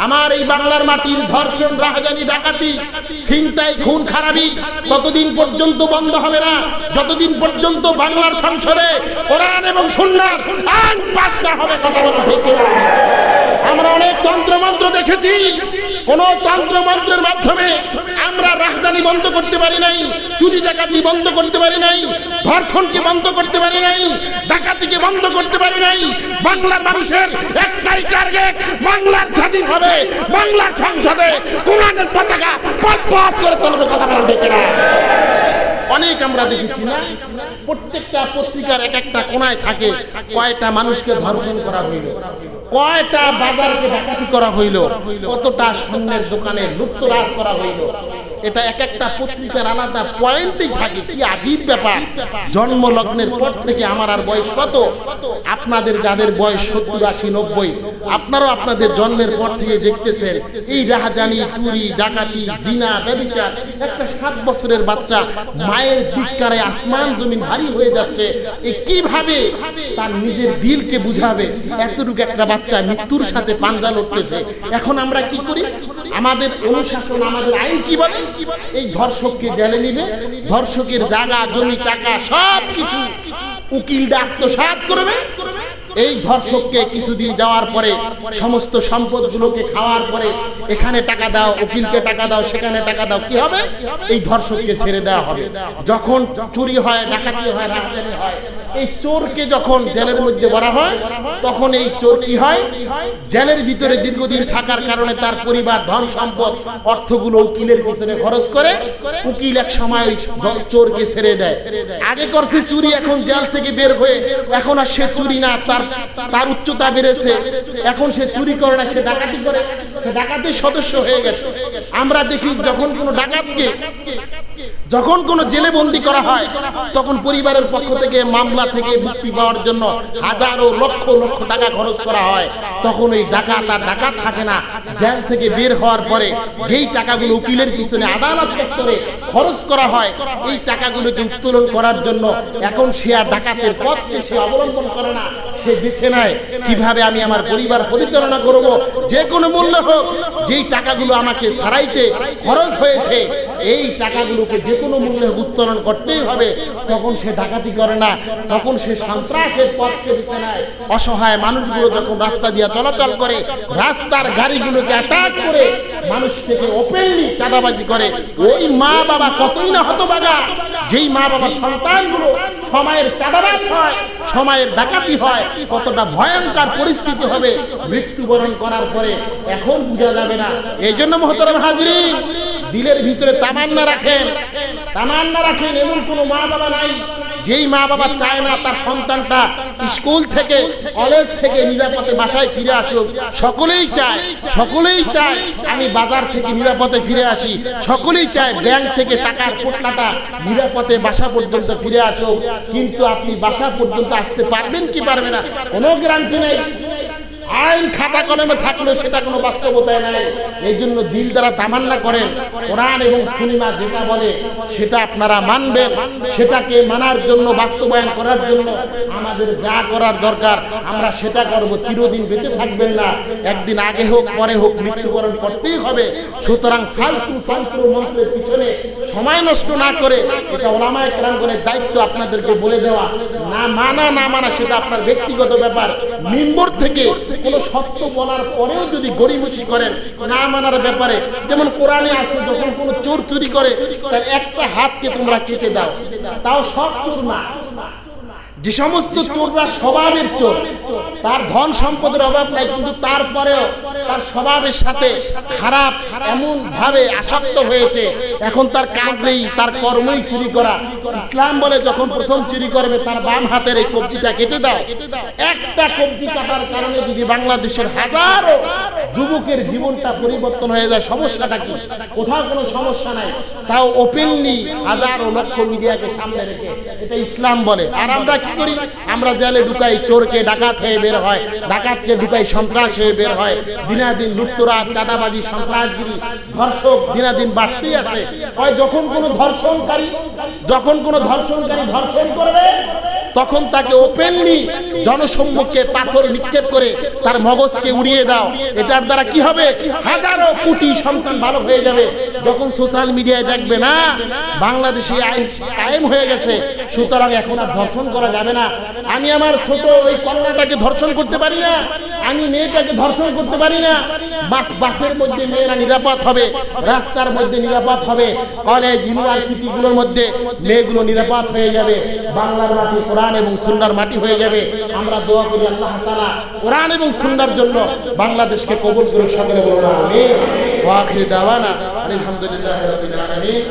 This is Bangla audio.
আমার এই বাংলার মাটির ধর্ষণ, রাহাজানি, ডাকাতি, ছিনতাই, খুন খারাপি ততদিন পর্যন্ত বন্ধ হবে না যতদিন পর্যন্ত বাংলার সংসদে কোরআন এবং সুন্নাহর আইন পাস না হবে। কথা বলা ঠিক না? আমরা অনেক তন্ত্রমন্ত্র দেখেছি, কোন তন্ত্রমন্ত্রের মাধ্যমে আমরা রাহাজানি বন্ধ করতে পারি নাই, চুরি ডাকাতি বন্ধ করতে পারি নাই, ধর্ষণকে বন্ধ করতে পারি নাই, ডাকাতিকে বন্ধ করতে পারি নাই। বাংলার মানুষের একটাই টার্গেট, বাংলার স্বাধীন হবে, বাংলার সংসদে কোরআনের পতাকা পথ করে তুলবে। কথা বলা ঠিক না? অনেক আমরা দেখেছি না, প্রত্যেকটা পত্রিকার এক একটা কোনায় থাকে কয়টা মানুষকে ধর্ষণ করা হইল, কয়টা বাজারকে ডাকাতি করা হইল, কতটা স্বর্ণের দোকানে লুটতরাজ করা হইল। এটা এক একটা পত্রিকার আলাদা পয়েন্টই থাকে। কি আজীব ব্যাপার! জন্ম লগ্নের পর থেকে আমার আর বয়স কত, আপনাদের যাদের বয়স 70, 80, 90, আপনারাও আপনাদের জন্মের পর থেকে দেখতেছেন এই রাহাজানি, চুরি, ডাকাতি, জিনা, ব্যভিচার। একটা 7 বছরের বাচ্চা মায়ের চিৎকারে আসমান জমিন ভারী হয়ে যাচ্ছে। এ কিভাবে তার নিজের দিলকে বুঝাবে? এতটুকু একটা বাচ্চা মৃত্যুর সাথে পাঞ্জা লড়তেছে। এখন আমরা কি করি? আমাদের অনুশাসন, আমাদের আইন কি বলে? এই ধর্ষককে জেলে নিবে, ধর্ষকের জায়গা, জমি, টাকা সব কিছু উকিলরা আত্মসাৎ করবে। এই ধর্ষককে কিছুদিন যাওয়ার পরে সমস্ত সম্পদগুলোকে খাওয়ার পরে এখানে টাকা দাও, উকিলকে টাকা দাও, সেখানে টাকা দাও, কি হবে? এই ধর্ষককে ছেড়ে দেওয়া হবে। যখন চুরি হয়, ডাকাতি হয়, রাহাজানি হয়, এই চোরকে যখন জেলের মধ্যে ভরা হয় তখন এই চোর কি হয়? জেলের ভিতরে দীর্ঘদিন থাকার কারণে তার পরিবার, ধন সম্পদ, অর্থগুলো উকিলের পিছনে খরচ করে। উকিল এক সময় চোরকে ছেড়ে দেয়। আগে করছে চুরি, এখন জেল থেকে বের হয়ে এখন আর সে চুরি না, তার উচ্চতা বেড়েছে, এখন সে চুরি করে না, সে ডাকাতি করে, সে ডাকাতির সদস্য হয়ে গেছে। আমরা দেখি যখন কোনো ডাকাতকে যখন কোনো জেলে বন্দী করা হয় তখন পরিবারের পক্ষ থেকে মামলা থেকে মুক্তি পাওয়ার জন্য হাজারো লক্ষ লক্ষ টাকা খরচ করা হয়। তখন ওই ডাকাত আর ডাকাত থাকে না। জেল থেকে বের হওয়ার পরে যেই টাকাগুলো উকিলের পিছনে আদালত চত্বরে খরচ করা হয়, এই টাকাগুলোকে উত্তোলন করার জন্য এখন সে আর ডাকাতের পথকে সে অবলম্বন করে না, সে বেছে নেয় কিভাবে আমি আমার পরিবার পরিচালনা করব, যে কোনো মূল্য হোক। যেই টাকাগুলো আমাকে সারাইতে খরচ হয়েছে এই টাকাগুলোকে যে কোনো মূল্যে উত্তোলন করতেই হবে। তখন সে ডাকাতি করে না, তখন সে সন্ত্রাসের পথকে বেছে নেয়। অসহায় মানুষগুলো যখন রাস্তা দিয়ে চলাচল করে, রাস্তার গাড়িগুলোকে অ্যাটাক করে মানুষ থেকে ওপেনলি চাঁদাবাজি করে। ওই মা বাবা কতই না হতভাগা, যেই মা বাবা সন্তানগুলো সময়ের চাঁদাবাজ হয়, সময়ের ডাকাতি হয়, কতটা ভয়ঙ্কর পরিস্থিতি হবে মৃত্যুবরণ করার পরে এখন বোঝা যাবে না। এই জন্য মুহতারাম হাজরিন, দিলের ভিতরে তামান্না রাখেন, তামান্না রাখেন। এমন কোনো মা বাবা নাই যেই মা বাবা চায় না তার সন্তানটা স্কুল থেকে, কলেজ থেকে নিরাপদে বাসায় ফিরে আসুক। সকলেই চায়, সকলেই চায় আমি বাজার থেকে নিরাপদে ফিরে আসি, সকলেই চায় ব্যাংক থেকে টাকার পোটলাটা নিরাপদে বাসা পর্যন্ত ফিরে আসুক। কিন্তু আপনি বাসা পর্যন্ত আসতে পারবেন কি পারবে না কোনো গ্যারান্টি নেই। আইন খাতা কলমে থাকলেও সেটা কোনো বাস্তবতায় নাই। এই জন্য দিল দ্বারা তামান্না করেন কোরআন এবং সুন্নাহ যেটা বলে সেটা আপনারা মানবেন। সেটাকে মানার জন্য, বাস্তবায়ন করার জন্য আমাদের যা করার দরকার আমরা সেটা করব। চিরদিন বেঁচে থাকবেন না, একদিন আগে হোক পরে হোক মৃত্যুবরণ করতেই হবে। সুতরাং ফালতু মন্ত্রের পিছনে সময় নষ্ট না করে, এটা ওলামায়ে কেরামগণের দায়িত্ব আপনাদেরকে বলে দেওয়া। না মানা সেটা আপনার ব্যক্তিগত ব্যাপার। মিম্বর থেকে কোনো সত্য বলার পরেও যদি গরিমসি করেন না মানার ব্যাপারে, যেমন কোরআনে আছে যখন কোনো চোর চুরি করে তার একটা হাতকে তোমরা কেটে দাও, তাও সব চোর না। যে সমস্ত চোররা স্বভাবের চোর, তার ধন সম্পদের অভাব নাই, কিন্তু তারপরেও তার স্বভাবের সাথে খারাপ এমন ভাবে আসক্ত হয়েছে, এখন তার কাজেই, তার কর্মই চুরি করা। ইসলাম বলে যখন প্রথম চুরি করবে তার বাম হাতের এই কবজিটা কেটে দাও। একটা কবজি কাটার কারণে যদি বাংলাদেশের হাজারো যুবকের জীবনটা পরিবর্তন হয়ে যায়, সমস্যাটা কি? কোথাও কোনো সমস্যা নাই, তাও ওপেনলি হাজারো লক্ষ মিডিয়াকে সামনে রেখে এটা ইসলাম বলে। আর আমরা কি করি? আমরা জেলে ঢুকাই চোরকে, ডাকাত হয়ে বের হয়, ডাকাতকে ঢুকাই সন্ত্রাস হয়ে বের হয়। দিনাদিন লুটতরাজ, চাঁদাবাজি, সন্ত্রাসগিরি, ধর্ষক দিনাদিন বাড়তেই আছে। যখন কোনো ধর্ষণকারী ধর্ষণ করবে তখন তাকে ওপেনলি জনসম্মুখে পাথর নিক্ষেপ করে তার মগজকে উড়িয়ে দাও। এটার দ্বারা কি হবে? হাজারো কোটি সন্তান ভালো হয়ে যাবে। যখন সোশ্যাল মিডিয়ায় দেখবে না বাংলাদেশে আইন কায়েম হয়ে গেছে, সুতরাং এখন আর ধর্ষণ করা যাবে না। আমি আমার ছোট ওই কন্যাটাকে ধর্ষণ করতে পারি না, আমি মেয়েটাকে ধর্ষণ করতে পারি না। বাসের মধ্যে মেয়েরা নিরাপদ হবে, রাস্তার মধ্যে নিরাপদ হবে, কলেজ ইউনিভার্সিটিগুলোর মধ্যে মেয়েগুলো নিরাপদ হয়ে যাবে। বাংলার মাটি কোরআন এবং সুন্নাহর মাটি হয়ে যাবে। আমরা দোয়া করি আল্লাহ তাআলা কোরআন এবং সুন্নাহর জন্য বাংলাদেশকে কবুল করুন। সকলে বলুন আমিন। ওয়া আখির দাওয়ানা আলহামদুলিল্লাহি রাব্বিল আলামিন।